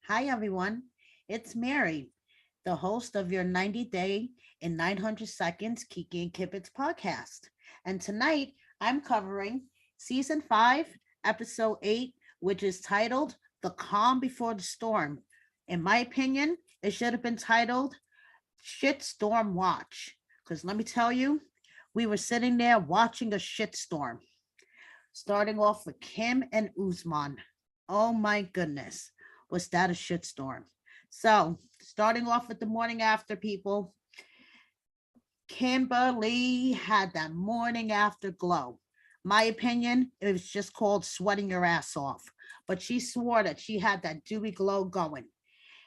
Hi, everyone. It's Mary, the host of your 90 Day in 900 Seconds Kiki and Kibitz podcast. And tonight I'm covering season 5, episode 8, which is titled The Calm Before the Storm. In my opinion, it should have been titled Shitstorm Watch. Because let me tell you, we were sitting there watching a shitstorm, starting off with Kim and Uzman. Oh my goodness, was that a shitstorm? So, starting off with the morning after, people, Kimberly had that morning after glow. My opinion, it was just called sweating your ass off. But she swore that she had that dewy glow going.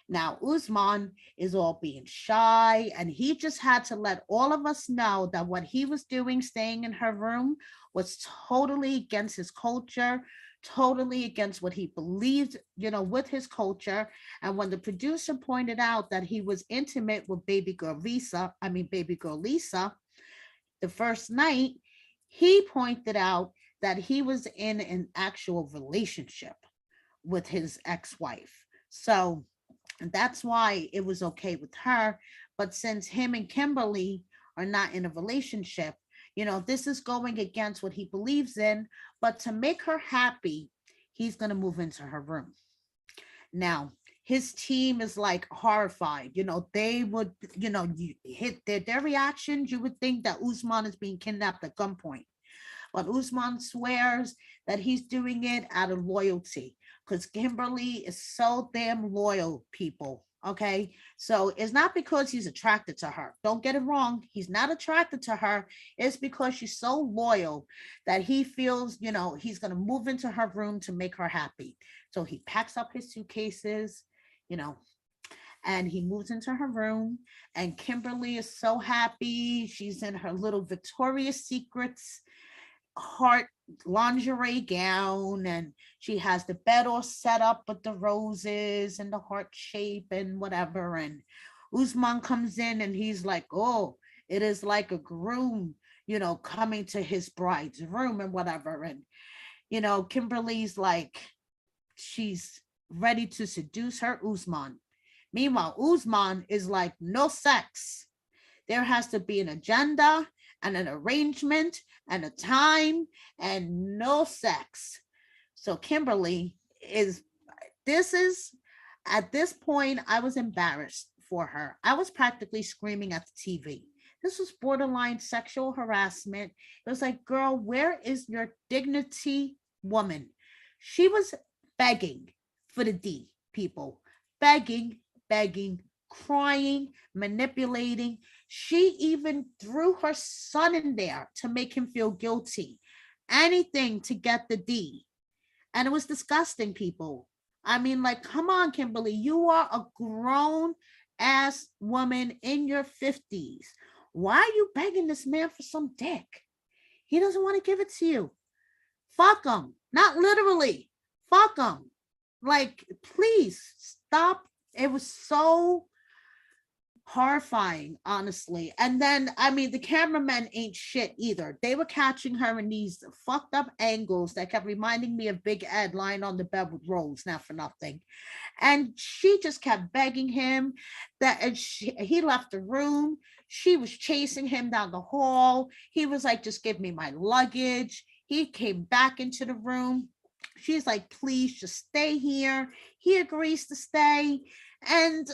Now, Usman is all being shy, and he just had to let all of us know that what he was doing, staying in her room, was totally against his culture, totally against what he believed, with his culture. And when the producer pointed out that he was intimate with baby girl Lisa, the first night, he pointed out that he was in an actual relationship with his ex wife. So, and that's why it was okay with her. But since him and Kimberly are not in a relationship, this is going against what he believes in. But to make her happy, he's going to move into her room. Now, his team is like horrified. They would, you hit their reactions. You would think that Usman is being kidnapped at gunpoint. But Usman swears that he's doing it out of loyalty because Kimberly is so damn loyal, people. Okay. So it's not because he's attracted to her. Don't get it wrong. He's not attracted to her. It's because she's so loyal that he feels, he's going to move into her room to make her happy. So he packs up his suitcases, you know, and he moves into her room. And Kimberly is so happy. She's in her little Victoria's Secrets heart lingerie gown, and she has the bed all set up with the roses and the heart shape and whatever. And Usman comes in and he's like, oh, it is like a groom, coming to his bride's room and whatever. And Kimberly's like, she's ready to seduce her Usman. Meanwhile, Usman is like, no sex. There has to be an agenda and an arrangement and a time and no sex. So Kimberly is, this is, at this point, I was embarrassed for her. I was practically screaming at the TV. This was borderline sexual harassment. It was like, girl, where is your dignity, woman? She was begging for the D, people. Begging, begging, crying, manipulating. She even threw her son in there to make him feel guilty. Anything to get the D. And it was disgusting, people. I mean, like, come on, Kimberly. You are a grown ass woman in your 50s. Why are you begging this man for some dick? He doesn't want to give it to you. Fuck him. Not literally. Fuck him. Like, please stop. It was so horrifying, honestly. And then, I mean, the cameramen ain't shit either. They were catching her in these fucked up angles that kept reminding me of Big Ed lying on the bed with Rose, not for nothing. And she just kept begging him that, and he left the room. She was chasing him down the hall. He was like, just give me my luggage. He came back into the room. She's like, please just stay here. He agrees to stay. And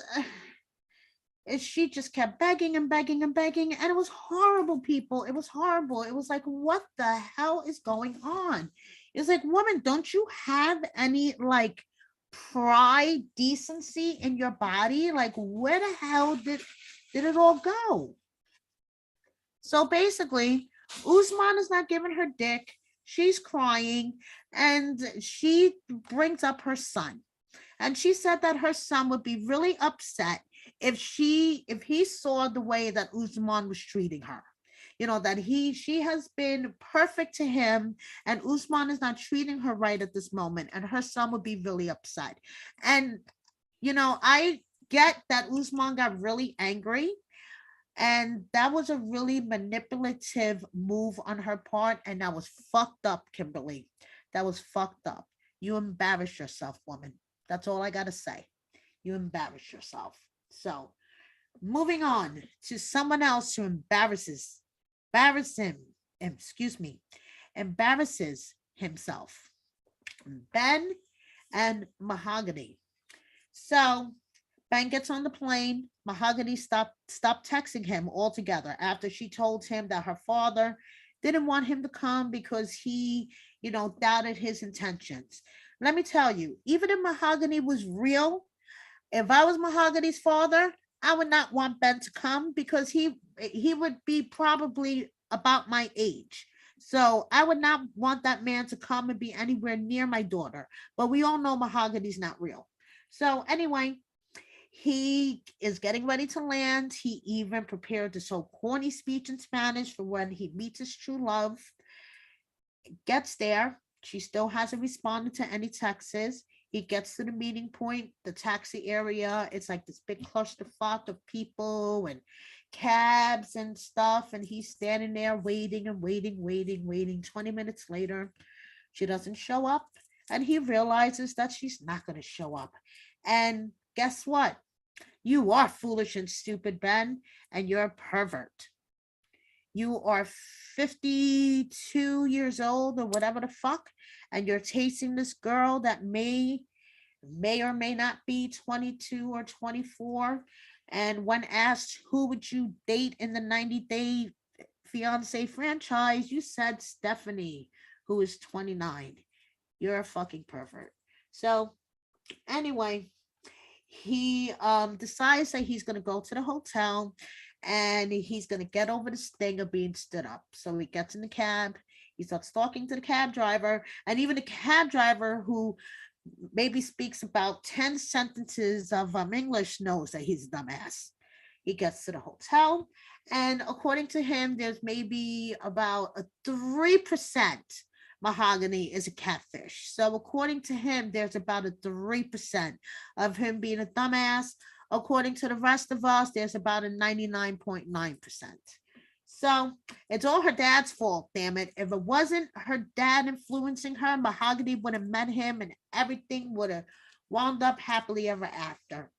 she just kept begging and begging and begging. And it was horrible, people. It was horrible. It was like, what the hell is going on? It's like, woman, don't you have any like pride, decency in your body? Like, where the hell did it all go? So basically, Usman is not giving her dick. She's crying, and she brings up her son. And she said that her son would be really upset if he saw the way that Usman was treating her. That she has been perfect to him, and Usman is not treating her right at this moment, and her son would be really upset. And I get that Usman got really angry, and that was a really manipulative move on her part, and that was fucked up, Kimberly. That was fucked up. You embarrassed yourself, woman. That's all I gotta say. You embarrass yourself. So moving on to someone else who embarrass him, excuse me, embarrasses himself. Ben and Mahogany. So Ben gets on the plane. Mahogany stopped texting him altogether after she told him that her father didn't want him to come because he, doubted his intentions. Let me tell you, even if Mahogany was real, if I was Mahogany's father, I would not want Ben to come because he would be probably about my age. So I would not want that man to come and be anywhere near my daughter. But we all know Mahogany's not real. So anyway, he is getting ready to land. He even prepared this whole corny speech in Spanish for when he meets his true love. Gets there. She still hasn't responded to any texts. He gets to the meeting point, the taxi area. It's like this big clusterfuck of people and cabs and stuff. And he's standing there waiting and waiting. 20 minutes later, she doesn't show up. And he realizes that she's not going to show up. And guess what? You are foolish and stupid, Ben, and you're a pervert. You are 52 years old or whatever the fuck, and you're chasing this girl that may or may not be 22 or 24. And when asked who would you date in the 90-day fiance franchise, you said Stephanie, who is 29. You're a fucking pervert. So anyway, he decides that he's going to go to the hotel and he's going to get over this thing of being stood up. So he gets in the cab. He starts talking to the cab driver, and even the cab driver, who maybe speaks about 10 sentences of English, knows that he's a dumbass. He gets to the hotel, and according to him, there's maybe about a 3% Mahogany is a catfish. So according to him, there's about a 3% of him being a dumbass. According to the rest of us, there's about a 99.9%. So it's all her dad's fault, damn it. If it wasn't her dad influencing her, Mahogany would have met him and everything would have wound up happily ever after.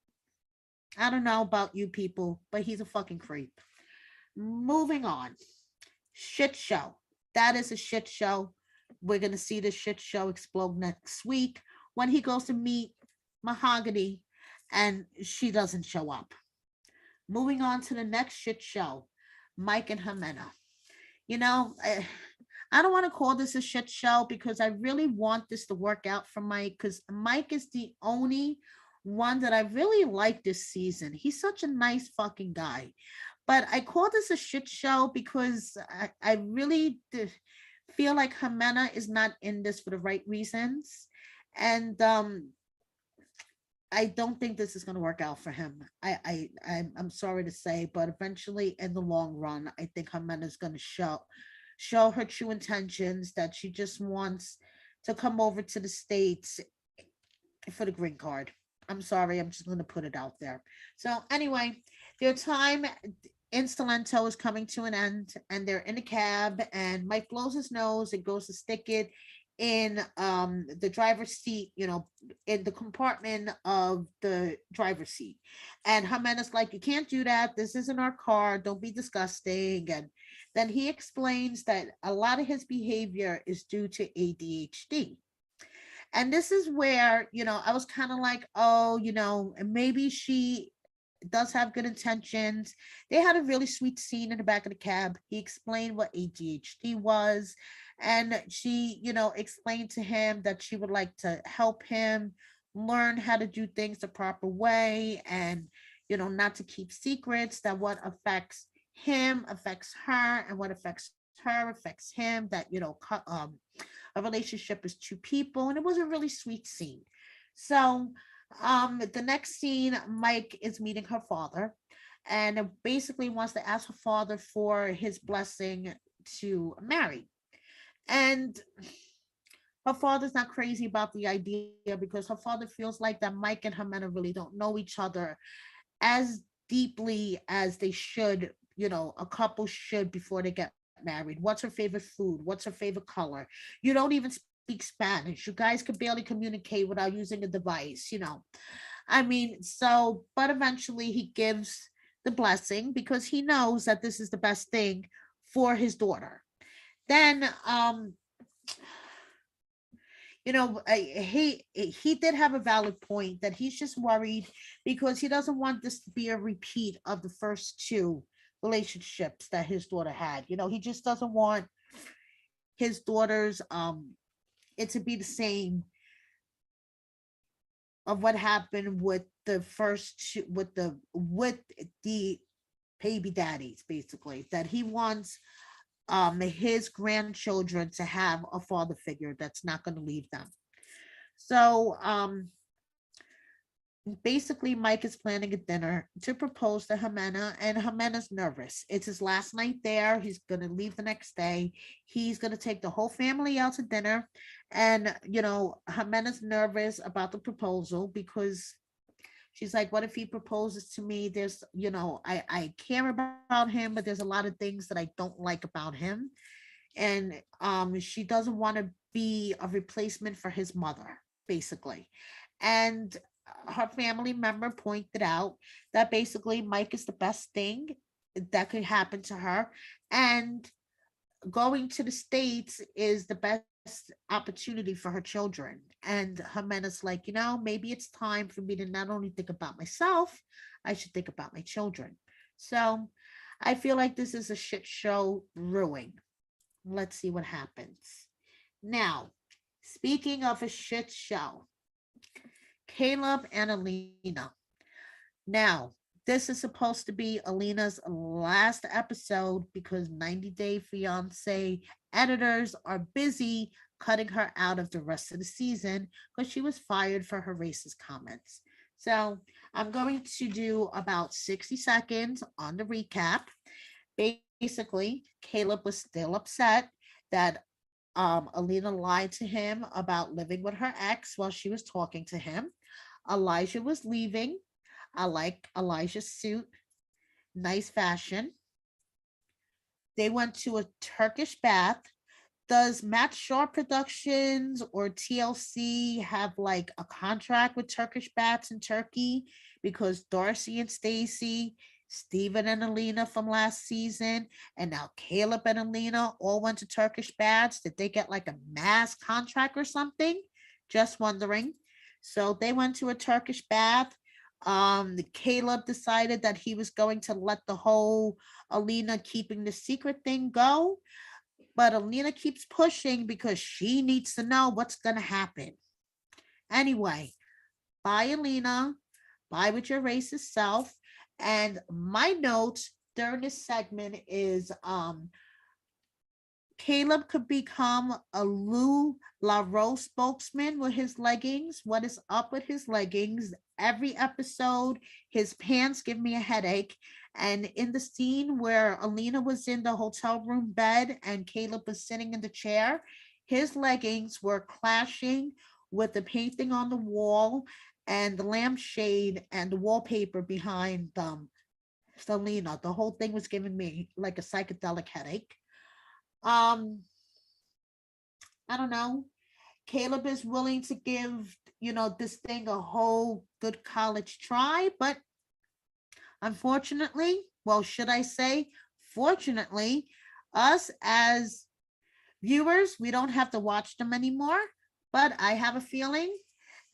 I don't know about you people, but he's a fucking creep. Moving on. Shit show. That is a shit show. We're going to see the shit show explode next week when he goes to meet Mahogany and she doesn't show up. Moving on to the next shit show, Mike and Jimena. You know, I don't want to call this a shit show because I really want this to work out for Mike, because Mike is the only one that I really like this season. He's such a nice fucking guy. But I call this a shit show because I really feel like Jimena is not in this for the right reasons. And I don't think this is going to work out for him. I'm sorry to say, but eventually, in the long run, I think Jimena is going to show her true intentions, that she just wants to come over to the States for the green card. I'm sorry, I'm just going to put it out there. So anyway, their time in Salento is coming to an end, and they're in a cab, and Mike blows his nose and goes to stick it in the driver's seat, in the compartment of the driver's seat. And Jimena's like, you can't do that. This isn't our car. Don't be disgusting. And then he explains that a lot of his behavior is due to ADHD. And this is where, I was kind of like, oh, maybe she does have good intentions. They had a really sweet scene in the back of the cab. He explained what ADHD was. And she, explained to him that she would like to help him learn how to do things the proper way, and, not to keep secrets, that what affects him affects her, and what affects her affects him, that, a relationship is two people. And it was a really sweet scene. So the next scene, Mike is meeting her father, and basically wants to ask her father for his blessing to marry. And her father's not crazy about the idea, because her father feels like that Mike and Jimena really don't know each other as deeply as they should, a couple should, before they get married. What's her favorite food? What's her favorite color? You don't even speak Spanish. You guys could barely communicate without using a device. I mean, so, but eventually he gives the blessing because he knows that this is the best thing for his daughter. Then, he did have a valid point that he's just worried because he doesn't want this to be a repeat of the first two relationships that his daughter had. He just doesn't want his daughter's it to be the same of what happened with the first two, with the baby daddies, basically, that he wants his grandchildren to have a father figure that's not going to leave them. So basically, Mike is planning a dinner to propose to Jimena, and Jimena's nervous. It's his last night there. He's going to leave the next day. He's going to take the whole family out to dinner. And, Jimena's nervous about the proposal because she's like, what if he proposes to me? I care about him, but there's a lot of things that I don't like about him. And she doesn't want to be a replacement for his mother, basically. And her family member pointed out that basically Mike is the best thing that could happen to her. And going to the States is the best opportunity for her children. And Jimena's like, maybe it's time for me to not only think about myself, I should think about my children. So I feel like this is a shit show brewing. Let's see what happens. Now, speaking of a shit show, Caleb and Alina. Now, this is supposed to be Alina's last episode because 90 Day Fiancé editors are busy cutting her out of the rest of the season because she was fired for her racist comments. So I'm going to do about 60 seconds on the recap. Basically, Caleb was still upset that Alina lied to him about living with her ex while she was talking to him. Elijah was leaving. I like Elijah's suit, nice fashion. They went to a Turkish bath. Does Matt Shaw Productions or TLC have like a contract with Turkish baths in Turkey? Because Darcy and Stacy, Stephen and Alina from last season, and now Caleb and Alina all went to Turkish baths. Did they get like a mass contract or something? Just wondering. So they went to a Turkish bath. Caleb decided that he was going to let the whole Alina keeping the secret thing go, but Alina keeps pushing because she needs to know what's going to happen. Anyway, bye, Alina. Bye with your racist self. And my notes during this segment is Caleb could become a Lou LaRoe spokesman with his leggings. What is up with his leggings? Every episode, his pants give me a headache. And in the scene where Alina was in the hotel room bed and Caleb was sitting in the chair, his leggings were clashing with the painting on the wall and the lampshade and the wallpaper behind Selena. The whole thing was giving me like a psychedelic headache. Um, I don't know. Caleb is willing to give, this thing a whole good college try, but unfortunately, well, should I say, fortunately, us as viewers, we don't have to watch them anymore. But I have a feeling,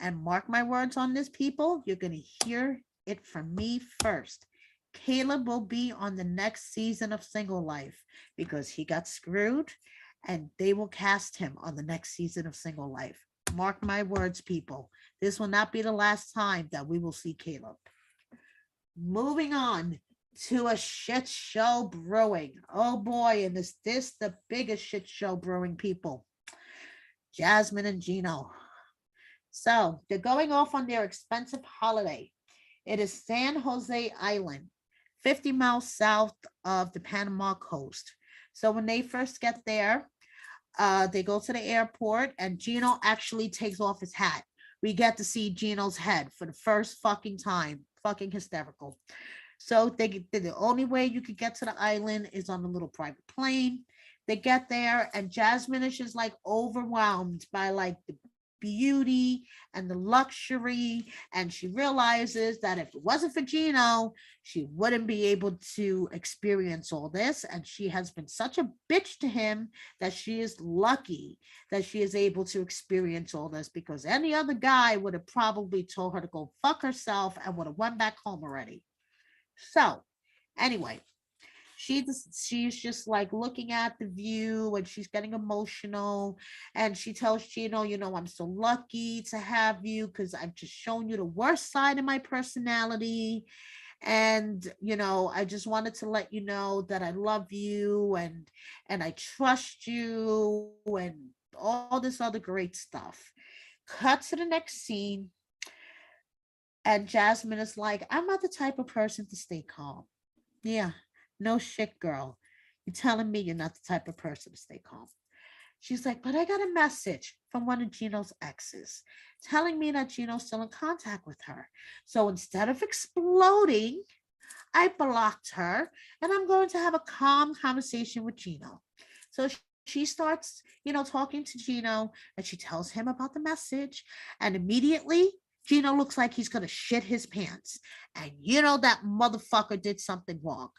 and mark my words on this, people, you're going to hear it from me first. Caleb will be on the next season of Single Life because he got screwed and they will cast him on the next season of Single Life. Mark my words, people. This will not be the last time that we will see Caleb. Moving on to a shit show brewing. Oh boy, and is this the biggest shit show brewing, people? Jasmine and Gino. So they're going off on their expensive holiday. It is San Jose Island, 50 miles south of the Panama coast. So when they first get there, they go to the airport and Gino actually takes off his hat. We get to see Gino's head for the first fucking time. Fucking hysterical. So the only way you could get to the island is on a little private plane. They get there and Jasmine is just like overwhelmed by like the beauty and the luxury. And she realizes that if it wasn't for Gino, she wouldn't be able to experience all this. And she has been such a bitch to him that she is lucky that she is able to experience all this, because any other guy would have probably told her to go fuck herself and would have went back home already. So, anyway, she's just like looking at the view and she's getting emotional, and she tells Gino, I'm so lucky to have you because I've just shown you the worst side of my personality, and I just wanted to let you know that I love you and I trust you and all this other great stuff. Cut to the next scene, and Jasmine is like, I'm not the type of person to stay calm. Yeah, no shit, girl. You're telling me you're not the type of person to stay calm. She's like, but I got a message from one of Gino's exes telling me that Gino's still in contact with her. So instead of exploding, I blocked her and I'm going to have a calm conversation with Gino. So she starts, talking to Gino, and she tells him about the message. And immediately, Gino looks like he's going to shit his pants. And that motherfucker did something wrong.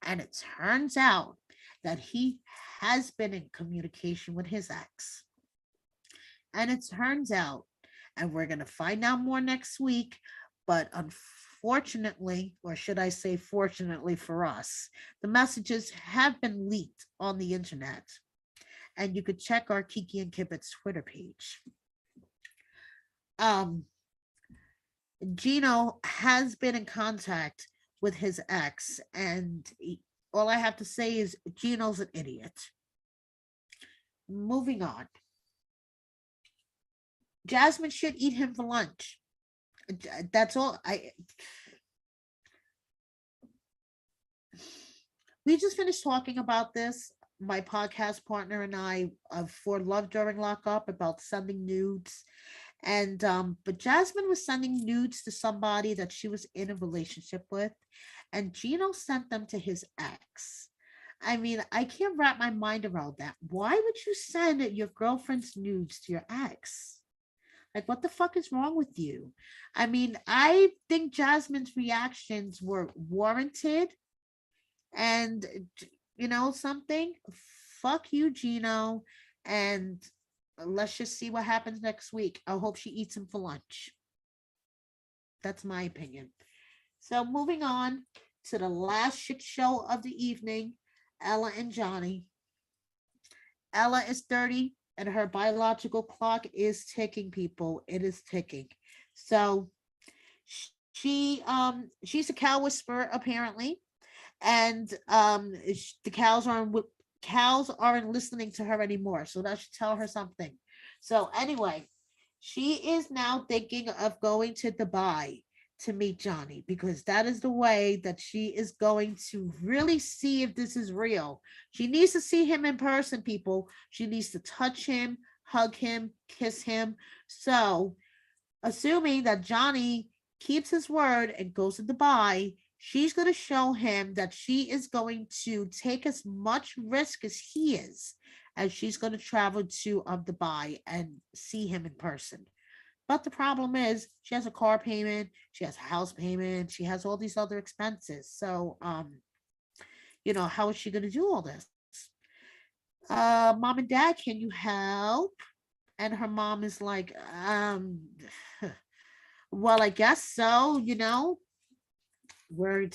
And it turns out that he has been in communication with his ex. And it turns out, and we're going to find out more next week, but unfortunately, or should I say fortunately for us, the messages have been leaked on the internet. And you could check our Kiki and Kibit's Twitter page. Um, Gino has been in contact with his ex, and all I have to say is Gino's an idiot. Moving on. Jasmine should eat him for lunch. That's all. We just finished talking about this, my podcast partner and I, for Love During Lockup, about sending nudes. And but Jasmine was sending nudes to somebody that she was in a relationship with, and Gino sent them to his ex. I mean, I can't wrap my mind around that. Why would you send your girlfriend's nudes to your ex? Like, what the fuck is wrong with you? I mean, I think Jasmine's reactions were warranted. And, something? Fuck you, Gino. And let's just see what happens next week. I hope she eats him for lunch. That's my opinion. So, moving on to the last shit show of the evening, Ella and Johnny. Ella is 30 and her biological clock is ticking, people. It is ticking. So she's a cow whisperer apparently, and the cows aren't listening to her anymore. So that should tell her something. So anyway, she is now thinking of going to Dubai to meet Johnny, because that is the way that she is going to really see if this is real. She needs to see him in person, people. She needs to touch him, hug him, kiss him. So, assuming that Johnny keeps his word and goes to Dubai, she's going to show him that she is going to take as much risk as he is, as she's going to travel to Dubai and see him in person. But the problem is she has a car payment, she has a house payment, she has all these other expenses. So how is she gonna do all this? Mom and dad, can you help? And her mom is like, well, I guess so, we're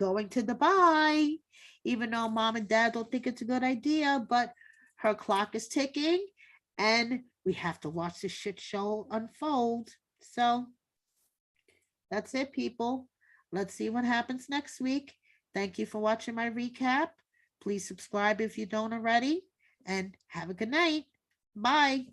going to Dubai, even though mom and dad don't think it's a good idea, but her clock is ticking and we have to watch this shit show unfold. So that's it, people. Let's see what happens next week. Thank you for watching my recap. Please subscribe if you don't already, and have a good night. Bye.